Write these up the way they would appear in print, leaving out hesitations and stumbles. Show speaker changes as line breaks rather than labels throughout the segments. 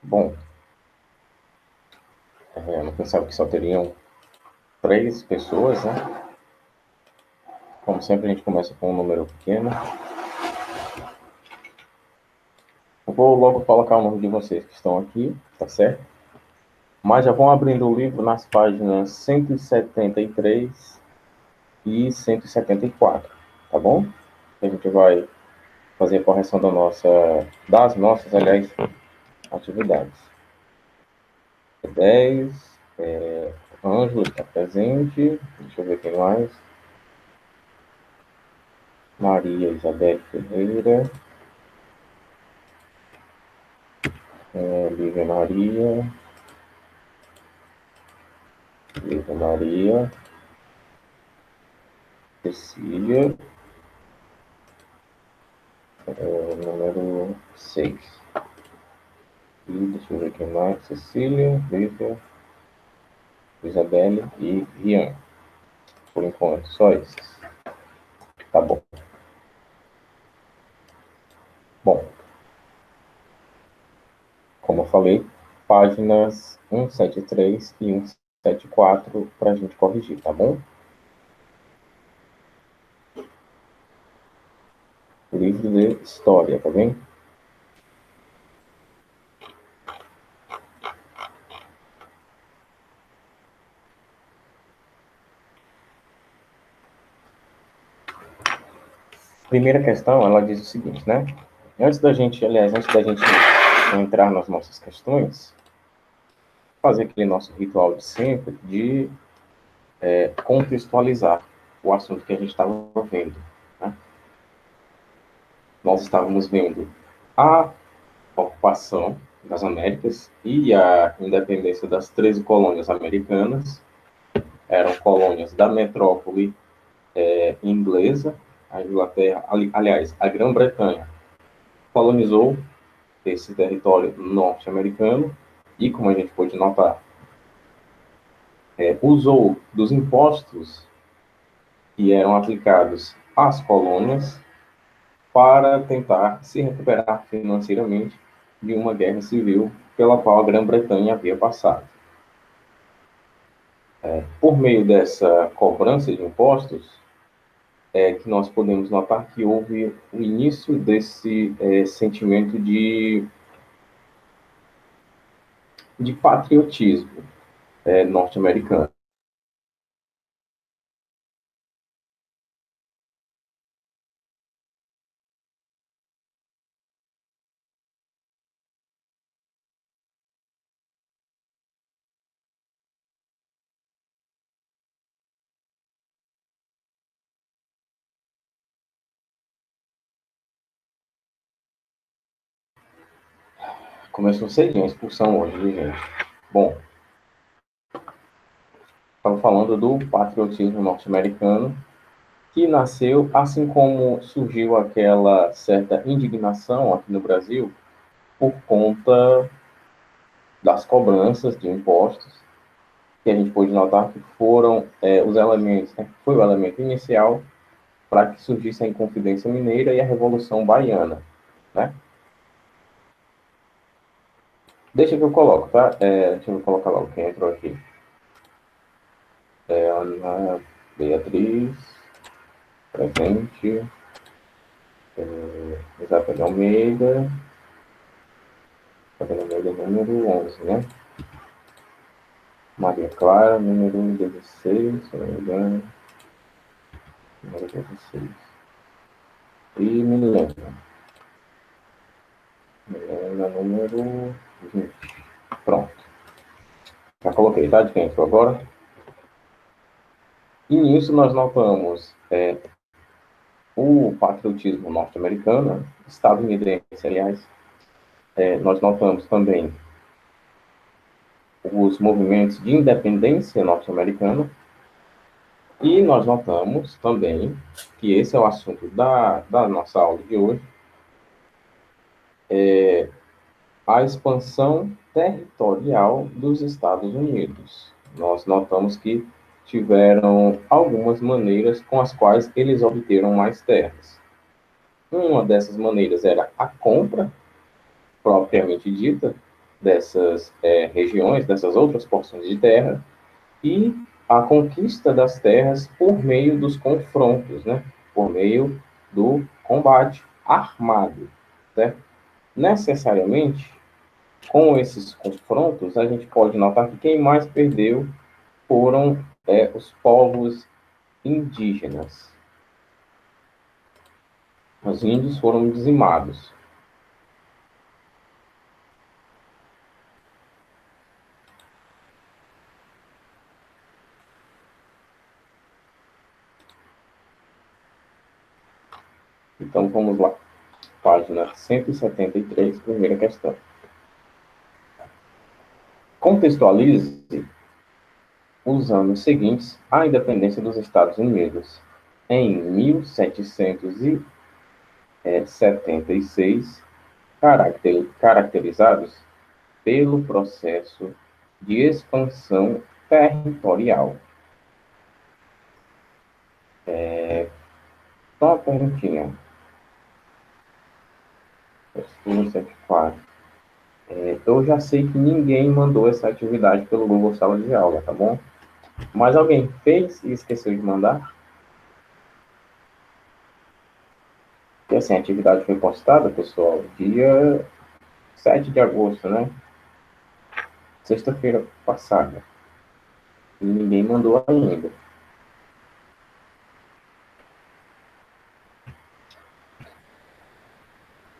Bom, eu não pensava que só teriam 3 pessoas, né? Como sempre, a gente começa com um número pequeno. Eu vou logo colocar o nome de vocês que estão aqui, tá certo? Mas já vão abrindo o livro nas páginas 173 e 174, tá bom? A gente vai fazer a correção das nossas, aliás, atividades. 10, Ângelo está presente, deixa eu ver quem mais. Maria Isabel Ferreira, Lívia Maria, Cecília, número 6. E deixa eu ver quem mais. Cecília, Lívia, Isabelle e Rian. Por enquanto, só esses. Tá bom. Bom, como eu falei, páginas 173 e 174 para a gente corrigir, tá bom? Livro de História, tá bem? Primeira questão, ela diz o seguinte, né? Antes da gente entrar nas nossas questões, fazer aquele nosso ritual de sempre de contextualizar o assunto que a gente estava vendo, né? Nós estávamos vendo a ocupação das Américas e a independência das 13 colônias americanas. Eram colônias da metrópole inglesa, a Inglaterra, aliás, a Grã-Bretanha colonizou esse território norte-americano e, como a gente pode notar, usou dos impostos que eram aplicados às colônias para tentar se recuperar financeiramente de uma guerra civil pela qual a Grã-Bretanha havia passado. Por meio dessa cobrança de impostos, que nós podemos notar que houve o início desse sentimento de patriotismo norte-americano. Começou cedinho a expulsão hoje, viu, gente? Bom, estamos falando do patriotismo norte-americano, que nasceu, assim como surgiu aquela certa indignação aqui no Brasil, por conta das cobranças de impostos, que a gente pôde notar que foram os elementos, né? Foi o elemento inicial para que surgisse a Inconfidência Mineira e a Revolução Baiana, né? Deixa que eu coloco, tá? Deixa eu colocar logo quem entrou aqui. Ana Beatriz, presente. Isabel Almeida. Isabel Almeida, número 11, né? Maria Clara, número 16, se não me engano. Número 16. E Milena. Milena, número 20. Pronto. Já coloquei, tá? De quem entrou agora? E nisso nós notamos o patriotismo norte-americano, estadunidense, aliás. Nós notamos também os movimentos de independência norte-americana. E nós notamos também que esse é o assunto da nossa aula de hoje, a expansão territorial dos Estados Unidos. Nós notamos que tiveram algumas maneiras com as quais eles obteram mais terras. Uma dessas maneiras era a compra, propriamente dita, dessas regiões, dessas outras porções de terra, e a conquista das terras por meio dos confrontos, né? Por meio do combate armado, certo? Necessariamente, com esses confrontos, a gente pode notar que quem mais perdeu foram os povos indígenas. Os índios foram dizimados. Então, vamos lá. Página 173, primeira questão. Contextualize os anos seguintes à independência dos Estados Unidos. Em 1776, caracterizados pelo processo de expansão territorial. Só uma perguntinha. 174. Eu já sei que ninguém mandou essa atividade pelo Google Sala de Aula, tá bom? Mas alguém fez e esqueceu de mandar? Porque assim, a atividade foi postada, pessoal, dia 7 de agosto, né? Sexta-feira passada. E ninguém mandou ainda.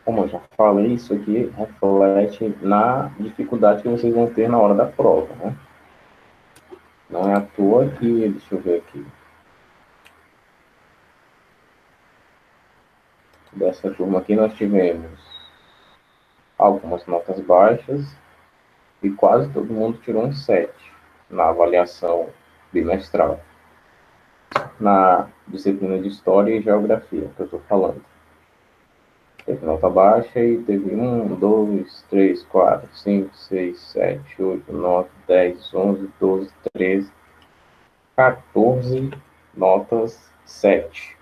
Como eu já falei, isso aqui reflete na dificuldade que vocês vão ter na hora da prova, né? Não é à toa que, deixa eu ver aqui, dessa turma aqui nós tivemos algumas notas baixas e quase todo mundo tirou um 7 na avaliação bimestral, na disciplina de História e Geografia, que eu estou falando. Teve nota baixa e teve 1, 2, 3, 4, 5, 6, 7, 8, 9, 10, 11, 12, 13, 14 notas 7.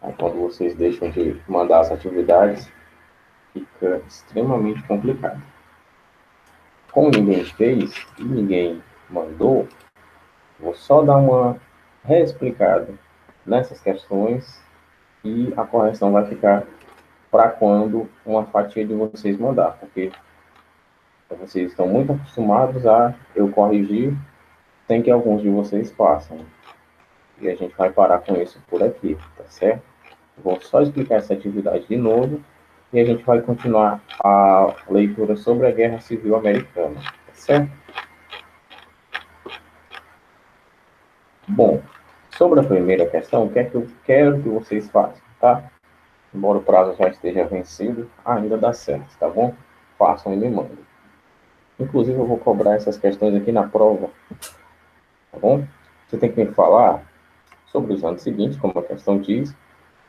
Aí, quando vocês deixam de mandar as atividades, fica extremamente complicado. Como ninguém fez e ninguém mandou, vou só dar uma reexplicada nessas questões e a correção vai ficar para quando uma fatia de vocês mandar, porque vocês estão muito acostumados a eu corrigir sem que alguns de vocês façam. E a gente vai parar com isso por aqui, tá certo? Vou só explicar essa atividade de novo e a gente vai continuar a leitura sobre a Guerra Civil Americana, tá certo? Bom, sobre a primeira questão, o que é que eu quero que vocês façam, tá? Embora o prazo já esteja vencido, ainda dá certo, tá bom? Façam e me mandem. Inclusive, eu vou cobrar essas questões aqui na prova, tá bom? Você tem que me falar sobre os anos seguintes, como a questão diz,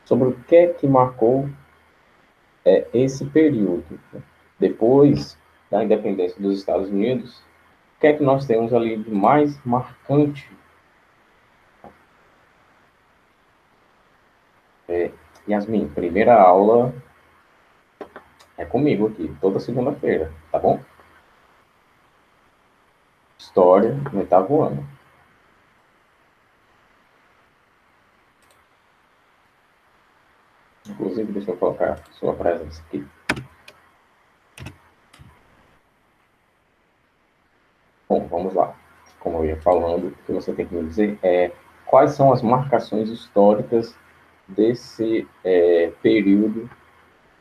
sobre o que é que marcou esse período. Depois da independência dos Estados Unidos, o que é que nós temos ali de mais marcante? Yasmin, primeira aula é comigo aqui, toda segunda-feira, tá bom? História no oitavo ano. Inclusive, deixa eu colocar sua presença aqui. Bom, vamos lá. Como eu ia falando, o que você tem que me dizer é quais são as marcações históricas desse período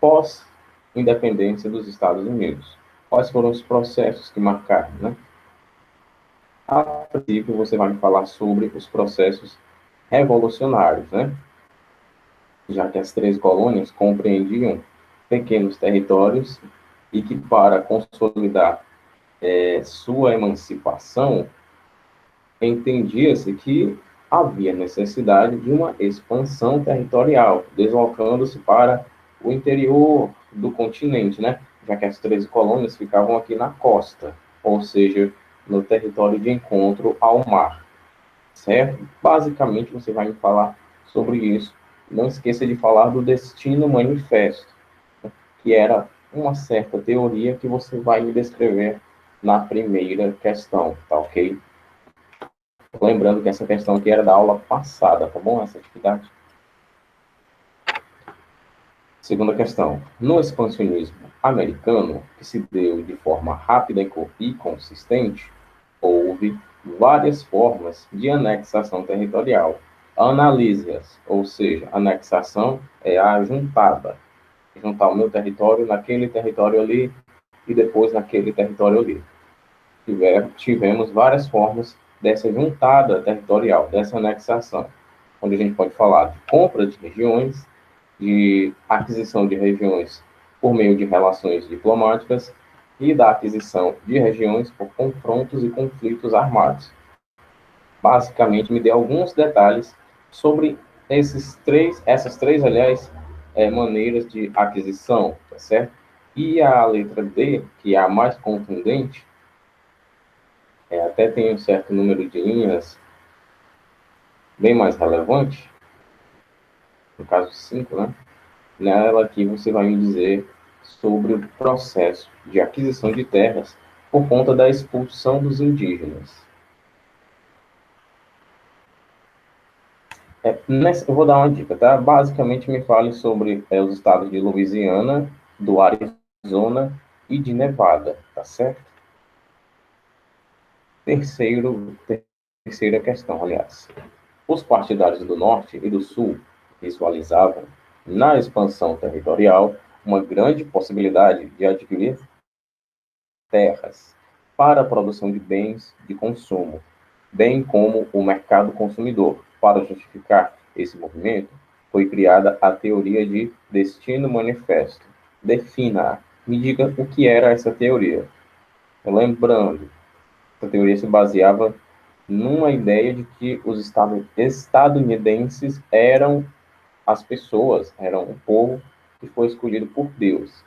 pós-independência dos Estados Unidos. Quais foram os processos que marcaram, né? A princípio, você vai me falar sobre os processos revolucionários, né? Já que as 13 colônias compreendiam pequenos territórios e que, para consolidar sua emancipação, entendia-se que havia necessidade de uma expansão territorial, deslocando-se para o interior do continente, né? Já que as 13 colônias ficavam aqui na costa, ou seja, no território de encontro ao mar, certo? Basicamente, você vai me falar sobre isso. Não esqueça de falar do Destino Manifesto, que era uma certa teoria que você vai me descrever na primeira questão, tá ok? Lembrando que essa questão aqui era da aula passada, tá bom? Essa atividade. Segunda questão. No expansionismo americano, que se deu de forma rápida e consistente, houve várias formas de anexação territorial. Analise-as, ou seja, anexação é a juntada. Juntar o meu território naquele território ali e depois naquele território ali. Tivemos várias formas dessa juntada territorial, dessa anexação, onde a gente pode falar de compra de regiões, de aquisição de regiões por meio de relações diplomáticas e da aquisição de regiões por confrontos e conflitos armados. Basicamente, me dê alguns detalhes sobre essas três, aliás, maneiras de aquisição, tá certo? E a letra D, que é a mais contundente, até tem um certo número de linhas bem mais relevante, no caso 5, né? Nela aqui você vai me dizer sobre o processo de aquisição de terras por conta da expulsão dos indígenas. Eu vou dar uma dica, tá? Basicamente me fale sobre os estados de Louisiana, do Arizona e de Nevada, tá certo? Terceira questão, aliás. Os partidários do Norte e do Sul visualizavam, na expansão territorial, uma grande possibilidade de adquirir terras para a produção de bens de consumo, bem como o mercado consumidor. Para justificar esse movimento, foi criada a teoria de destino manifesto. Defina, me diga o que era essa teoria. Lembrando, essa teoria se baseava numa ideia de que os estadunidenses eram as pessoas, eram o povo que foi escolhido por Deus.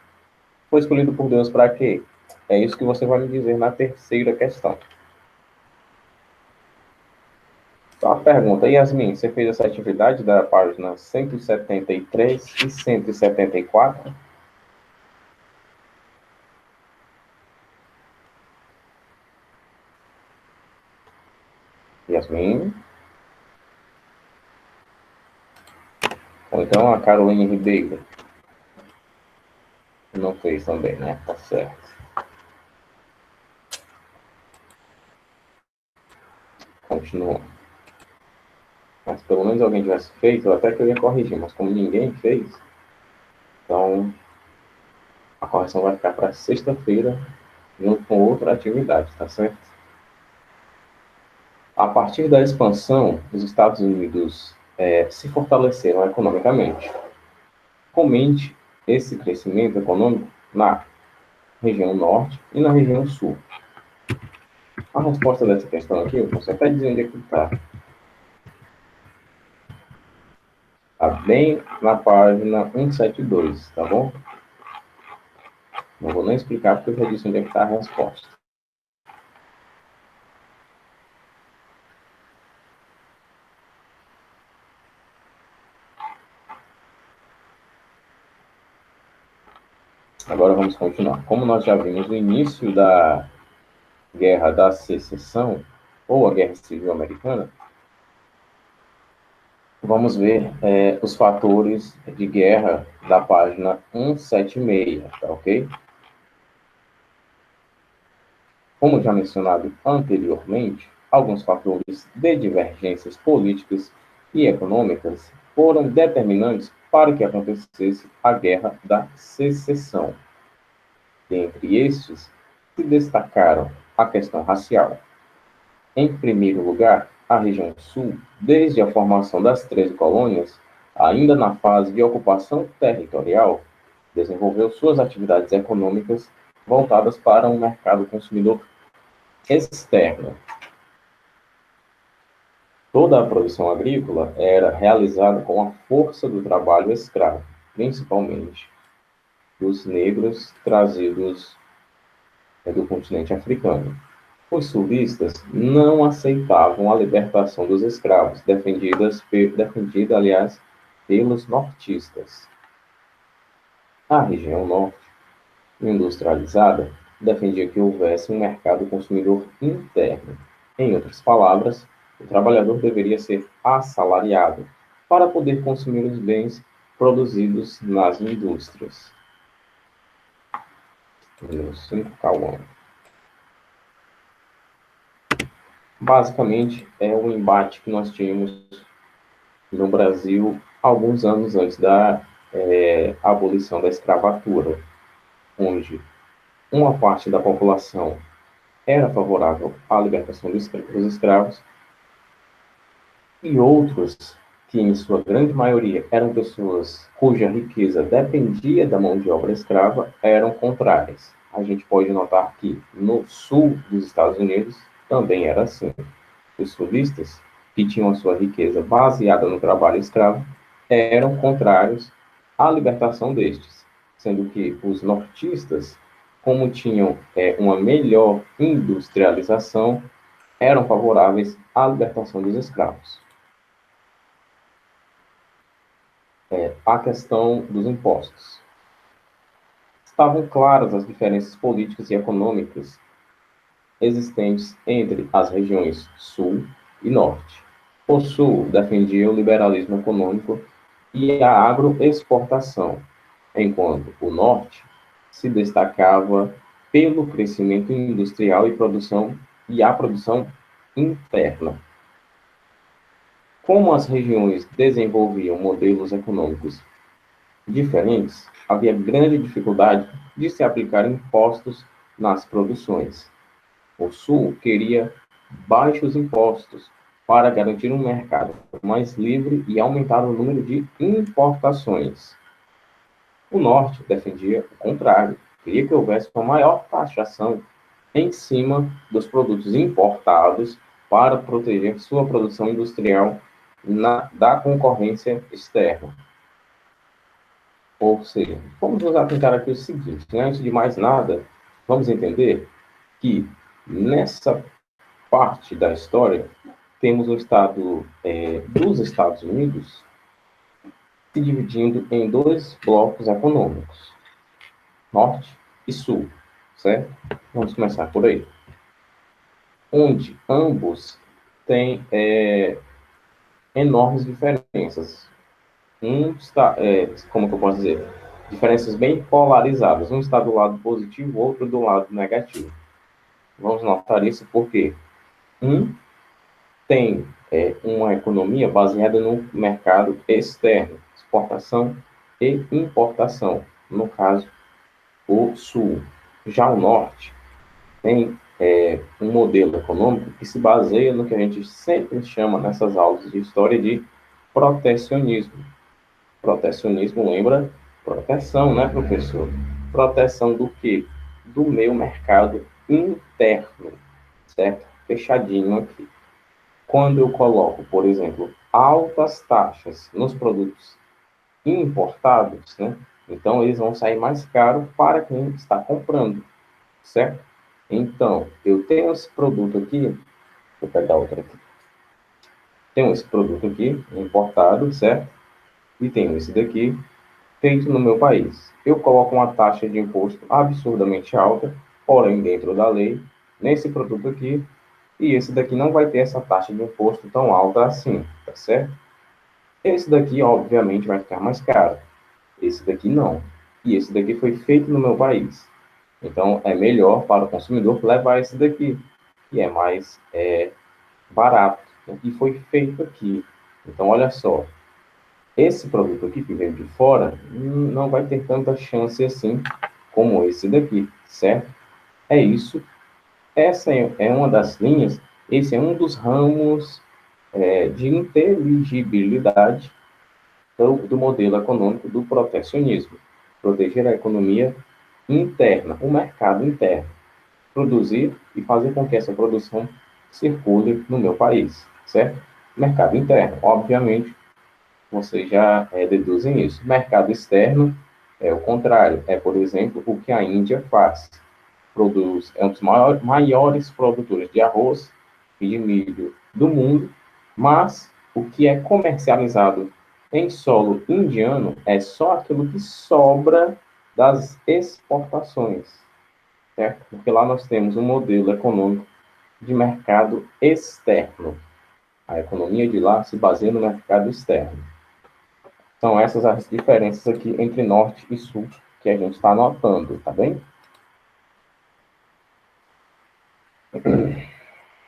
Foi escolhido por Deus para quê? É isso que você vai me dizer na terceira questão. Então, a pergunta, Yasmin, você fez essa atividade da página 173 e 174? Yasmin? Ou então a Caroline Ribeiro? Não fez também, né? Tá certo. Continua. Mas pelo menos alguém tivesse feito, até que eu ia corrigir, mas como ninguém fez, então a correção vai ficar para sexta-feira, junto com outra atividade, tá certo? A partir da expansão, os Estados Unidos se fortaleceram economicamente. Comente esse crescimento econômico na região norte e na região sul. A resposta dessa questão aqui, eu posso até dizer onde é que está. Está bem na página 172, tá bom? Não vou nem explicar porque eu já disse onde é que está a resposta. Agora vamos continuar. Como nós já vimos no início da Guerra da Secessão, ou a Guerra Civil Americana, vamos ver os fatores de guerra da página 176, tá ok? Como já mencionado anteriormente, alguns fatores de divergências políticas e econômicas foram determinantes para que acontecesse a Guerra da Secessão. Dentre estes, se destacaram a questão racial. Em primeiro lugar, a região sul, desde a formação das 13 colônias, ainda na fase de ocupação territorial, desenvolveu suas atividades econômicas voltadas para um mercado consumidor externo. Toda a produção agrícola era realizada com a força do trabalho escravo, principalmente dos negros trazidos do continente africano. Os sulistas não aceitavam a libertação dos escravos, defendida, aliás, pelos nortistas. A região norte industrializada defendia que houvesse um mercado consumidor interno. Em outras palavras, o trabalhador deveria ser assalariado para poder consumir os bens produzidos nas indústrias. Número 5, Cauã. Basicamente, é um embate que nós tínhamos no Brasil alguns anos antes da abolição da escravatura, onde uma parte da população era favorável à libertação dos escravos e outros, que em sua grande maioria eram pessoas cuja riqueza dependia da mão de obra escrava, eram contrárias. A gente pode notar que no sul dos Estados Unidos também era assim. Os sulistas, que tinham a sua riqueza baseada no trabalho escravo, eram contrários à libertação destes, sendo que os nortistas, como tinham uma melhor industrialização, eram favoráveis à libertação dos escravos. A questão dos impostos. Estavam claras as diferenças políticas e econômicas existentes entre as regiões Sul e Norte. O Sul defendia o liberalismo econômico e a agroexportação, enquanto o Norte se destacava pelo crescimento industrial e a produção interna. Como as regiões desenvolviam modelos econômicos diferentes, havia grande dificuldade de se aplicar impostos nas produções. O Sul queria baixos impostos para garantir um mercado mais livre e aumentar o número de importações. O Norte defendia o contrário, queria que houvesse uma maior taxação em cima dos produtos importados para proteger sua produção industrial da concorrência externa. Ou seja, vamos nos atentar aqui o seguinte, né? Antes de mais nada, vamos entender que nessa parte da história temos o estado dos Estados Unidos se dividindo em dois blocos econômicos, Norte e Sul, certo? Vamos começar por aí. Onde ambos têm enormes diferenças. Um está, como que eu posso dizer? Diferenças bem polarizadas. Um está do lado positivo, outro do lado negativo. Vamos notar isso porque um tem uma economia baseada no mercado externo, exportação e importação. No caso, o Sul. Já o Norte tem um modelo econômico que se baseia no que a gente sempre chama nessas aulas de história de protecionismo. Protecionismo lembra proteção, né, professor? Proteção do quê? Do meu mercado interno, certo? Fechadinho aqui. Quando eu coloco, por exemplo, altas taxas nos produtos importados, né? Então, eles vão sair mais caro para quem está comprando, certo? Então, eu tenho esse produto aqui, vou pegar outro aqui. Tenho esse produto aqui, importado, certo? E tenho esse daqui, feito no meu país. Eu coloco uma taxa de imposto absurdamente alta, porém dentro da lei, nesse produto aqui, e esse daqui não vai ter essa taxa de imposto tão alta assim, tá certo? Esse daqui, obviamente, vai ficar mais caro. Esse daqui não. E esse daqui foi feito no meu país. Então, é melhor para o consumidor levar esse daqui, que é mais barato, né? E foi feito aqui. Então, olha só, esse produto aqui que veio de fora não vai ter tanta chance assim como esse daqui, certo? É isso. Essa é uma das linhas, esse é um dos ramos de inteligibilidade do modelo econômico do protecionismo. Proteger a economia interna, o mercado interno. Produzir e fazer com que essa produção circule no meu país, certo? Mercado interno, obviamente, vocês já deduzem isso. Mercado externo é o contrário, por exemplo, o que a Índia faz. É um dos maiores produtores de arroz e de milho do mundo, mas o que é comercializado em solo indiano é só aquilo que sobra das exportações, certo? Porque lá nós temos um modelo econômico de mercado externo. A economia de lá se baseia no mercado externo. São essas as diferenças aqui entre norte e sul que a gente está notando, tá bem?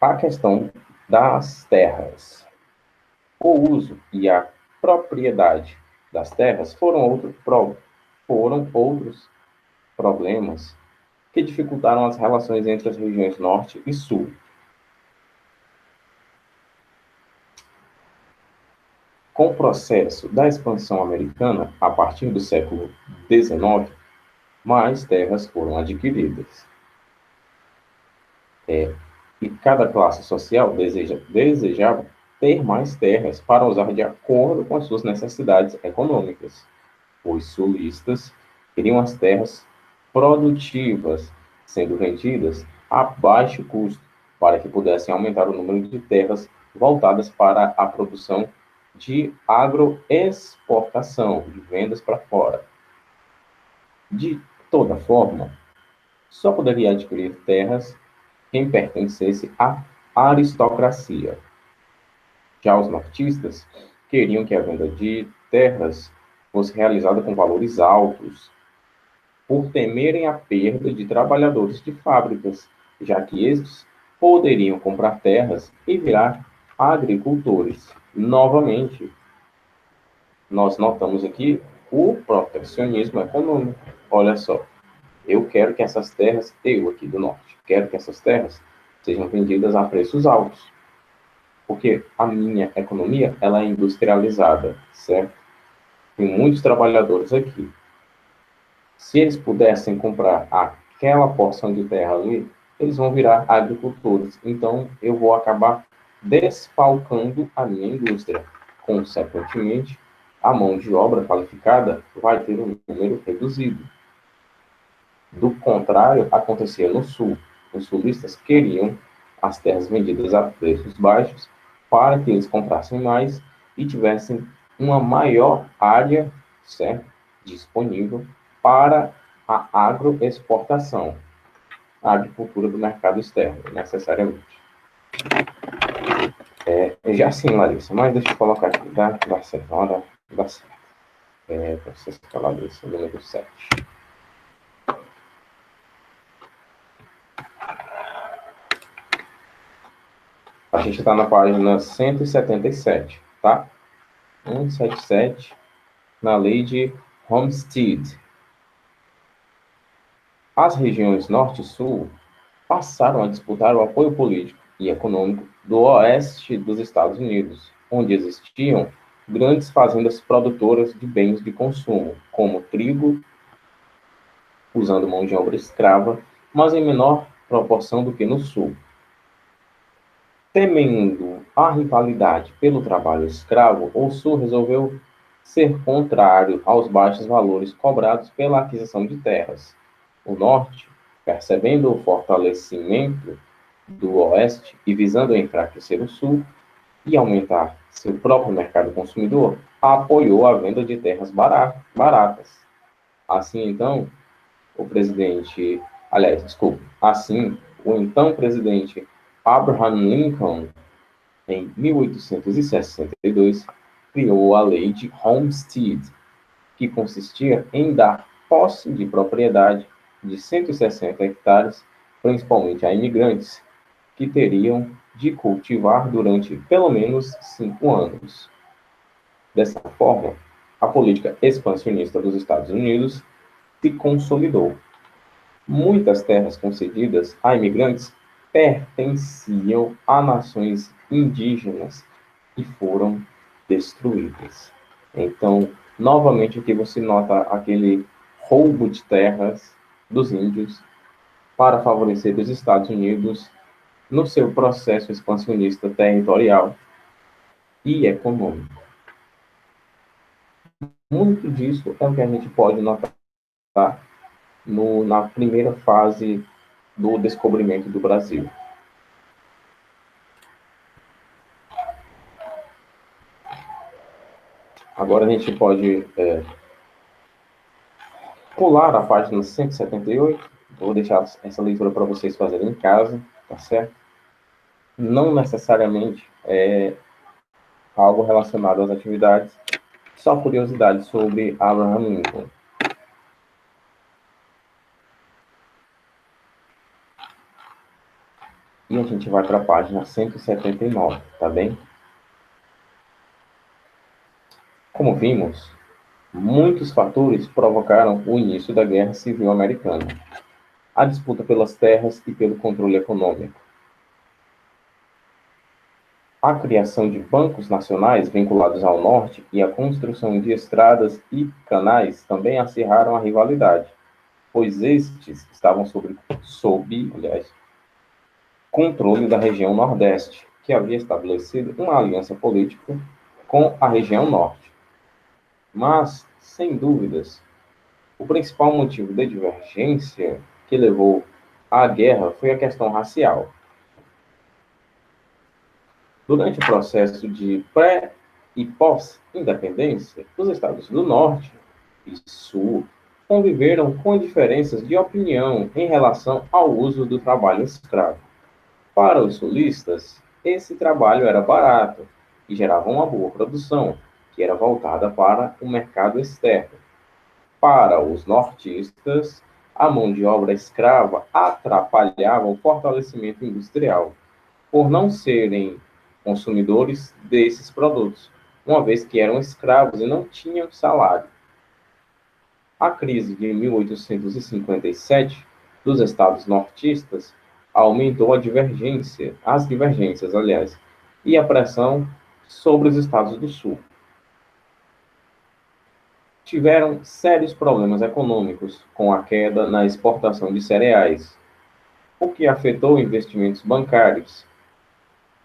A questão das terras. O uso e a propriedade das terras foram outros problemas que dificultaram as relações entre as regiões norte e sul. Com o processo da expansão americana, a partir do século XIX, mais terras foram adquiridas. E cada classe social desejava ter mais terras para usar de acordo com as suas necessidades econômicas. Os sulistas queriam as terras produtivas, sendo vendidas a baixo custo, para que pudessem aumentar o número de terras voltadas para a produção de agroexportação, de vendas para fora. De toda forma, só poderia adquirir terras quem pertencesse à aristocracia. Já os nortistas queriam que a venda de terras fosse realizada com valores altos, por temerem a perda de trabalhadores de fábricas, já que estes poderiam comprar terras e virar agricultores. Novamente, nós notamos aqui o protecionismo econômico. Olha só, eu quero que essas terras, eu aqui do norte, quero que essas terras sejam vendidas a preços altos, porque a minha economia ela é industrializada, certo? Tem muitos trabalhadores aqui. Se eles pudessem comprar aquela porção de terra ali, eles vão virar agricultores. Então, eu vou acabar desfalcando a minha indústria. Consequentemente, a mão de obra qualificada vai ter um número reduzido. Do contrário, acontecia no sul. Os sulistas queriam as terras vendidas a preços baixos para que eles comprassem mais e tivessem uma maior área, certo, disponível para a agroexportação, a agricultura do mercado externo, necessariamente. Já sim, Larissa, mas deixa eu colocar aqui, dá certo, dá certo. Processo de Larissa, número 7. A gente está na página 177, tá? 177, na lei de Homestead. As regiões Norte e Sul passaram a disputar o apoio político e econômico do oeste dos Estados Unidos, onde existiam grandes fazendas produtoras de bens de consumo, como trigo, usando mão de obra escrava, mas em menor proporção do que no Sul. Temendo a rivalidade pelo trabalho escravo, o Sul resolveu ser contrário aos baixos valores cobrados pela aquisição de terras. O Norte, percebendo o fortalecimento do Oeste e visando enfraquecer o Sul e aumentar seu próprio mercado consumidor, apoiou a venda de terras baratas. Assim, então, assim, o então presidente Abraham Lincoln, em 1862, criou a Lei de Homestead, que consistia em dar posse de propriedade de 160 hectares, principalmente a imigrantes, que teriam de cultivar durante pelo menos 5 anos. Dessa forma, a política expansionista dos Estados Unidos se consolidou. Muitas terras concedidas a imigrantes pertenciam a nações indígenas e foram destruídas. Então, novamente aqui você nota aquele roubo de terras dos índios para favorecer os Estados Unidos no seu processo expansionista territorial e econômico. Muito disso é o que a gente pode notar na primeira fase do descobrimento do Brasil. Agora a gente pode pular a página 178, vou deixar essa leitura para vocês fazerem em casa, tá certo? Não necessariamente é algo relacionado às atividades, só curiosidade sobre Abraham Lincoln. E a gente vai para a página 179, tá bem? Como vimos, muitos fatores provocaram o início da Guerra Civil Americana. A disputa pelas terras e pelo controle econômico. A criação de bancos nacionais vinculados ao norte e a construção de estradas e canais também acirraram a rivalidade, pois estes estavam sob controle da região Nordeste, que havia estabelecido uma aliança política com a região Norte. Mas, sem dúvidas, o principal motivo de divergência que levou à guerra foi a questão racial. Durante o processo de pré- e pós-independência, os estados do Norte e Sul conviveram com diferenças de opinião em relação ao uso do trabalho escravo. Para os sulistas, esse trabalho era barato e gerava uma boa produção, que era voltada para o mercado externo. Para os nortistas, a mão de obra escrava atrapalhava o fortalecimento industrial, por não serem consumidores desses produtos, uma vez que eram escravos e não tinham salário. A crise de 1857 dos estados nortistas aumentou as divergências, aliás, e a pressão sobre os estados do sul. Tiveram sérios problemas econômicos com a queda na exportação de cereais, o que afetou investimentos bancários.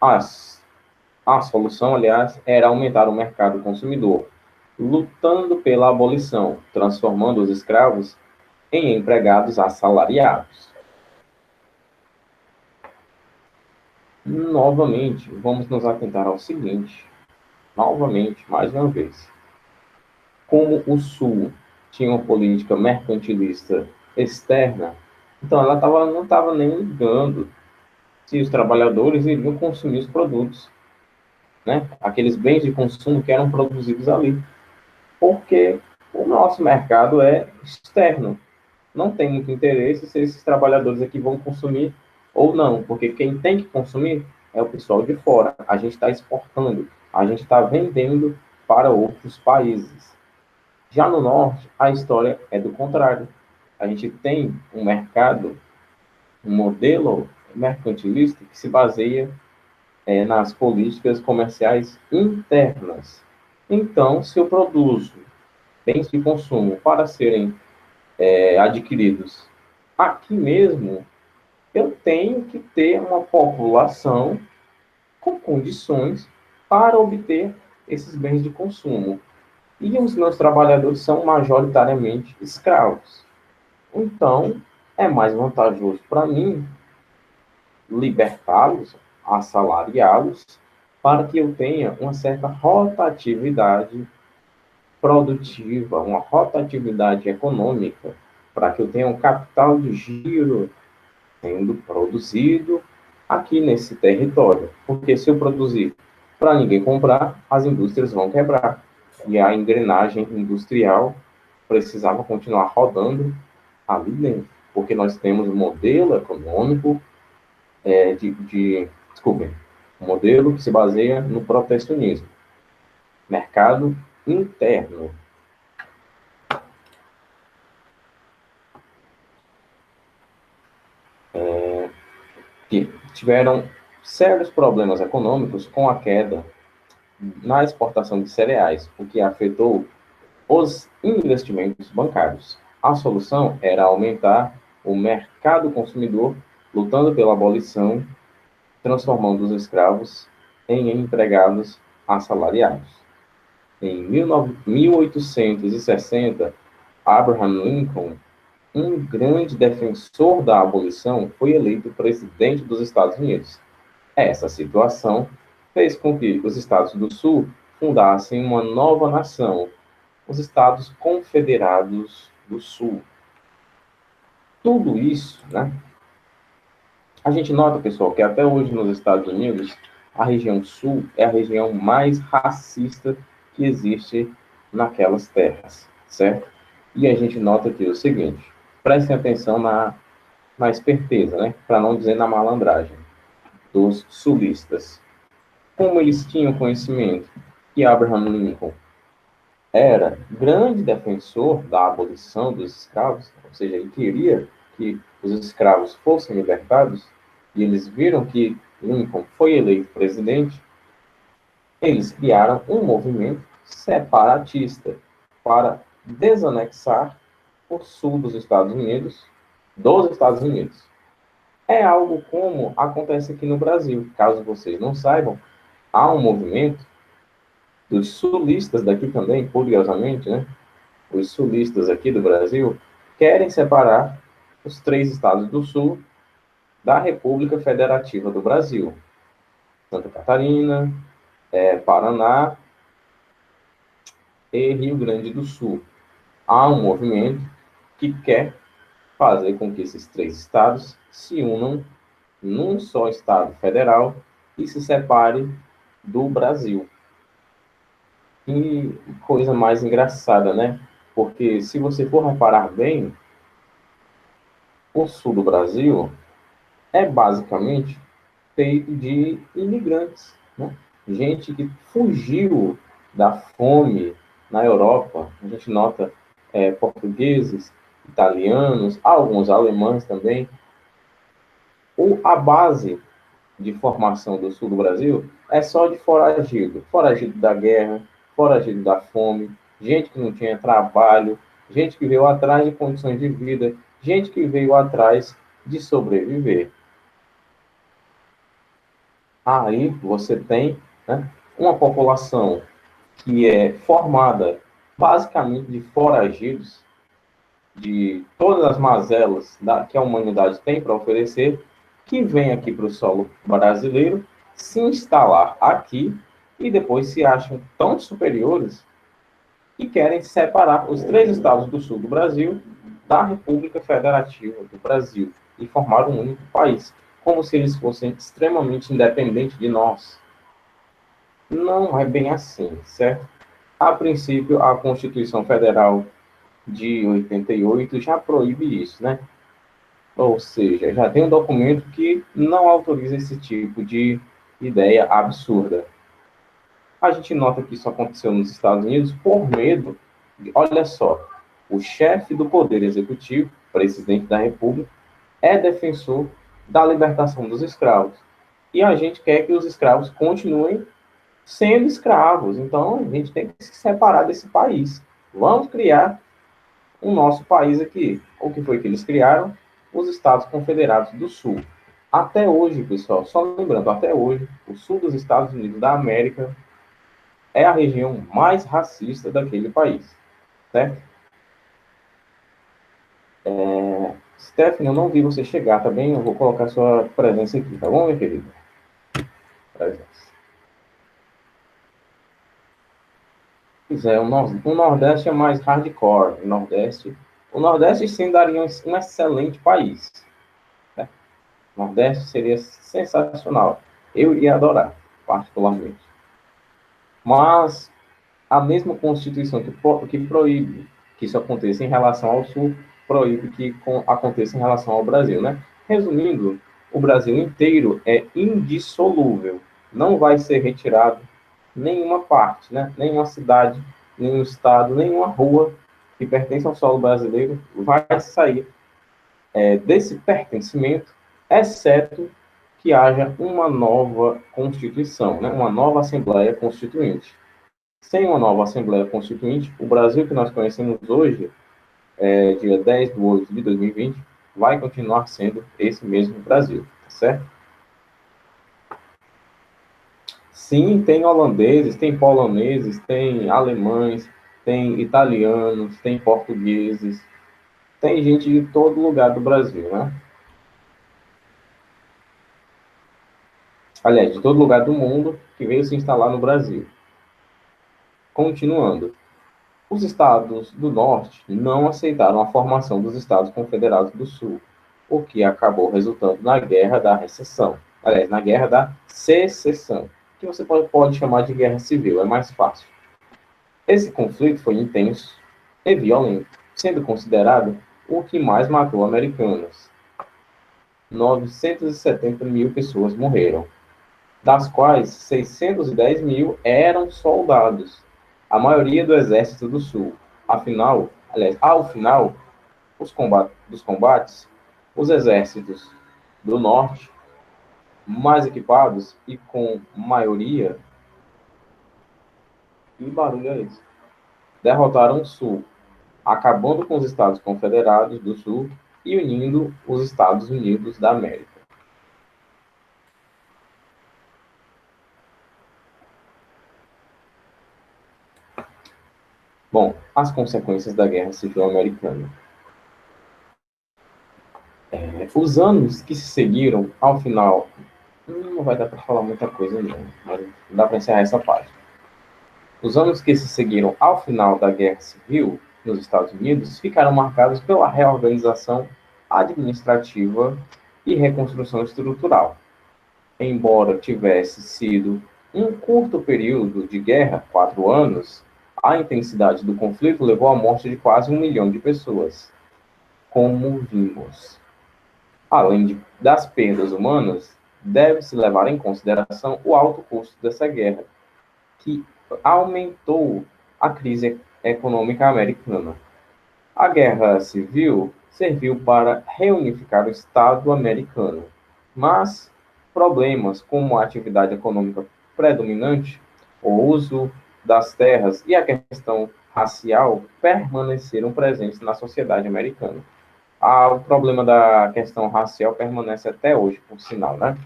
A solução, aliás, era aumentar o mercado consumidor, lutando pela abolição, transformando os escravos em empregados assalariados. Novamente, vamos nos atentar ao seguinte, novamente, mais uma vez. Como o Sul tinha uma política mercantilista externa, então ela não estava nem ligando se os trabalhadores iriam consumir os produtos, né? Aqueles bens de consumo que eram produzidos ali. Porque o nosso mercado é externo. Não tem muito interesse se esses trabalhadores aqui vão consumir ou não, porque quem tem que consumir é o pessoal de fora. A gente está exportando, a gente está vendendo para outros países. Já no norte, a história é do contrário. A gente tem um mercado, um modelo mercantilista que se baseia nas políticas comerciais internas. Então, se eu produzo bens de consumo para serem adquiridos aqui mesmo, eu tenho que ter uma população com condições para obter esses bens de consumo. E os meus trabalhadores são majoritariamente escravos. Então, é mais vantajoso para mim libertá-los, assalariá-los, para que eu tenha uma certa rotatividade produtiva, uma rotatividade econômica, para que eu tenha um capital de giro sendo produzido aqui nesse território. Porque se eu produzir para ninguém comprar, as indústrias vão quebrar. E a engrenagem industrial precisava continuar rodando ali dentro. Porque nós temos um modelo econômico desculpem, um modelo que se baseia no protecionismo. Mercado interno. Que tiveram sérios problemas econômicos com a queda na exportação de cereais, o que afetou os investimentos bancários. A solução era aumentar o mercado consumidor, lutando pela abolição, transformando os escravos em empregados assalariados. Em 1860, Abraham Lincoln, um grande defensor da abolição, foi eleito presidente dos Estados Unidos. Essa situação fez com que os Estados do Sul fundassem uma nova nação, os Estados Confederados do Sul. Tudo isso, né? A gente nota, pessoal, que até hoje nos Estados Unidos, a região Sul é a região mais racista que existe naquelas terras, certo? E a gente nota aqui o seguinte, prestem atenção na esperteza, né? Para não dizer na malandragem dos sulistas. Como eles tinham conhecimento que Abraham Lincoln era grande defensor da abolição dos escravos, ou seja, ele queria que os escravos fossem libertados, e eles viram que Lincoln foi eleito presidente, eles criaram um movimento separatista para desanexar o sul dos Estados Unidos. É algo como acontece aqui no Brasil. Caso vocês não saibam, há um movimento dos sulistas daqui também, curiosamente, né? Os sulistas aqui do Brasil querem separar os 3 estados do Sul da República Federativa do Brasil. Santa Catarina, Paraná e Rio Grande do Sul. Há um movimento que quer fazer com que esses 3 estados se unam num só estado federal e se separem do Brasil. E coisa mais engraçada, né? Porque se você for reparar bem, o sul do Brasil é basicamente feito de imigrantes, né? Gente que fugiu da fome na Europa. A gente nota portugueses, italianos, alguns alemães também. A base de formação do sul do Brasil é só de foragido. Foragido da guerra, foragido da fome, gente que não tinha trabalho, gente que veio atrás de condições de vida, gente que veio atrás de sobreviver. Aí você tem, né, uma população que é formada basicamente de foragidos, de todas as mazelas que a humanidade tem para oferecer, que vem aqui para o solo brasileiro, se instalar aqui e depois se acham tão superiores que querem separar os 3 estados do sul do Brasil da República Federativa do Brasil e formar um único país, como se eles fossem extremamente independentes de nós. Não é bem assim, certo? A princípio, a Constituição Federal de 88 já proíbe isso, né? Ou seja, já tem um documento que não autoriza esse tipo de ideia absurda. A gente nota que isso aconteceu nos Estados Unidos por medo olha só, o chefe do Poder Executivo, presidente da República, é defensor da libertação dos escravos. E a gente quer que os escravos continuem sendo escravos. Então, a gente tem que se separar desse país. Vamos criar o nosso país aqui. O que foi que eles criaram? Os Estados Confederados do Sul. Até hoje, pessoal, só lembrando, até hoje, o sul dos Estados Unidos da América é a região mais racista daquele país, certo? Stephanie, eu não vi você chegar, tá bem? Eu vou colocar sua presença aqui, tá bom, minha querida? Presença. Pois é, o Nordeste é mais hardcore. O Nordeste sim daria um excelente país. Né? O Nordeste seria sensacional. Eu iria adorar, particularmente. Mas a mesma Constituição que proíbe que isso aconteça em relação ao Sul, proíbe que aconteça em relação ao Brasil, né? Resumindo, o Brasil inteiro é indissolúvel. Não vai ser retirado nenhuma parte, né? Nenhuma cidade, nenhum estado, nenhuma rua que pertence ao solo brasileiro vai sair desse pertencimento, exceto que haja uma nova Constituição, né? Uma nova Assembleia Constituinte. Sem uma nova Assembleia Constituinte, o Brasil que nós conhecemos hoje, dia 10 de 8 de 2020, vai continuar sendo esse mesmo Brasil, tá certo? Sim, tem holandeses, tem poloneses, tem alemães, tem italianos, tem portugueses, tem gente de todo lugar do Brasil, né? Aliás, de todo lugar do mundo que veio se instalar no Brasil. Continuando. Os estados do norte não aceitaram a formação dos Estados Confederados do Sul, o que acabou resultando na Guerra da Recessão, aliás, na Guerra da Secessão, que você pode chamar de guerra civil, é mais fácil. Esse conflito foi intenso e violento, sendo considerado o que mais matou americanos. 970 mil pessoas morreram, das quais 610 mil eram soldados, a maioria do Exército do Sul. Afinal, aliás, ao final dos combates, os exércitos do Norte, mais equipados e com maioria, que barulho é esse? Derrotaram o Sul, acabando com os Estados Confederados do Sul e unindo os Estados Unidos da América. Bom, as consequências da Guerra Civil Americana. Os anos que se seguiram ao final, não vai dar para falar muita coisa não, mas não dá para encerrar essa parte. Os anos que se seguiram ao final da Guerra Civil nos Estados Unidos ficaram marcados pela reorganização administrativa e reconstrução estrutural. Embora tivesse sido um curto período de guerra, 4 anos, a intensidade do conflito levou à morte de quase 1 milhão de pessoas, como vimos. Além das perdas humanas, deve-se levar em consideração o alto custo dessa guerra, que aumentou a crise econômica americana. A Guerra Civil serviu para reunificar o Estado americano, mas problemas como a atividade econômica predominante, o uso das terras e a questão racial permaneceram presentes na sociedade americana. O problema da questão racial permanece até hoje, por sinal, né?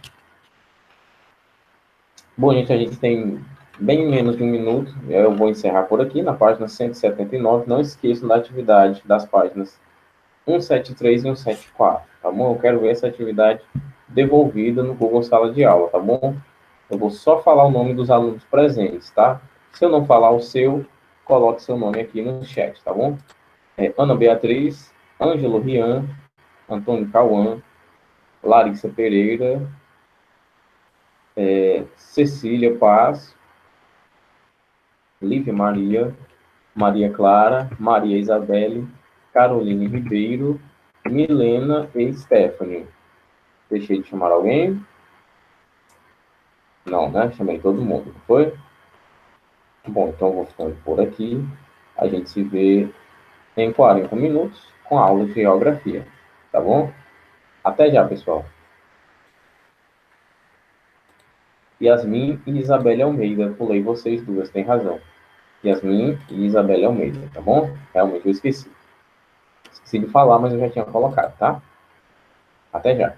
Bom, gente, a gente tem bem menos de 1 minuto. Eu vou encerrar por aqui na página 179. Não esqueçam da atividade das páginas 173 e 174, tá bom? Eu quero ver essa atividade devolvida no Google Sala de Aula, tá bom? Eu vou só falar o nome dos alunos presentes, tá? Se eu não falar o seu, coloque seu nome aqui no chat, tá bom? Ana Beatriz, Ângelo Rian, Antônio Cauã, Larissa Pereira, Cecília Paz, Lívia Maria, Maria Clara, Maria Isabelle, Caroline Ribeiro, Milena e Stephanie. Deixei de chamar alguém? Não, né? Chamei todo mundo, não foi? Bom, então vou ficando por aqui. A gente se vê em 40 minutos com a aula de geografia, tá bom? Até já, pessoal. Yasmin e Isabelle Almeida. Pulei vocês duas, tem razão. Yasmin e Isabelle Almeida, tá bom? Realmente eu esqueci. Esqueci de falar, mas eu já tinha colocado, tá? Até já.